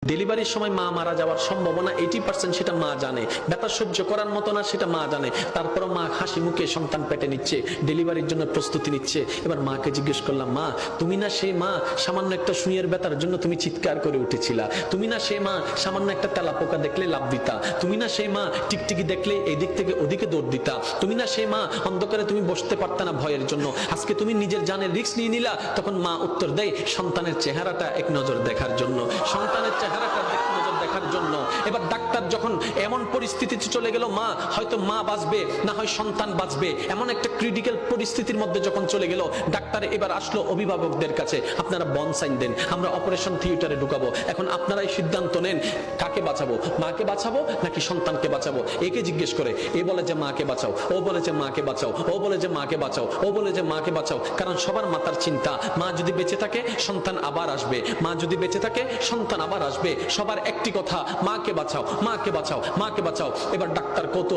ডেলিভারির সময় মা মারা যাওয়ার সম্ভাবনা 80% সেটা মা জানে, ব্যথা সহ্য করার মতো না সেটা মা জানে, তারপর মা হাসি মুখে সন্তান পেটে নিচ্ছে, ডেলিভারির জন্য প্রস্তুতি নিচ্ছে। এবার মাকে জিজ্ঞেস করলাম, মা তুমি না সেই মা সামান্য একটা সুইয়ের ব্যথার জন্য তুমি চিৎকার করে উঠেছিলা, তুমি না সেই মা সামান্য একটা তেলাপোকা দেখলে লাভ দিতা, তুমি না সেই মা টিকটিকি দেখলে এদিক থেকে ওদিকে দৌড় দিতা, তুমি না সেই মা অন্ধকারে তুমি বসতে পারতা না ভয়ের জন্য, আজকে তুমি নিজের জানের রিস্ক নিয়ে নিলা। তখন মা উত্তর দেয়, সন্তানের চেহারাটা এক নজর দেখার জন্য, সন্তানের চেহারাটা এক নজর দেখার জন্য। এবার ডাক্তার যখন এমন পরিস্থিতিতে চলে গেল, মা হয়তো মা বাঁচবে না হয় সন্তান বাঁচবে, এমন একটা ক্রিটিক্যাল পরিস্থিতির মধ্যে যখন চলে গেল, ডাক্তার এবার আসলো অভিভাবকদের কাছে, আপনারা বন সাইন দেন, আমরা অপারেশন থিয়েটারে ঢুকাবো, এখন আপনারাই সিদ্ধান্ত নেন কাকে বাঁচাবো, মাকে বাঁচাবো নাকি সন্তানকে বাঁচাবো। একে জিজ্ঞেস করে, এ বলে যে মাকে বাঁচাও, ও বলে যে মাকে বাঁচাও, ও বলে যে মাকে বাঁচাও, ও বলে যে মাকে বাঁচাও। কারণ সবার মাথার চিন্তা, মা যদি বেঁচে থাকে সন্তান আবার আসবে, মা যদি বেঁচে থাকে সন্তান আবার আসবে, সবার একটি কথা, মাকে বাঁচাও, মাকে বাঁচাও, মাকে বাঁচাও। এবার ডাক্তার কত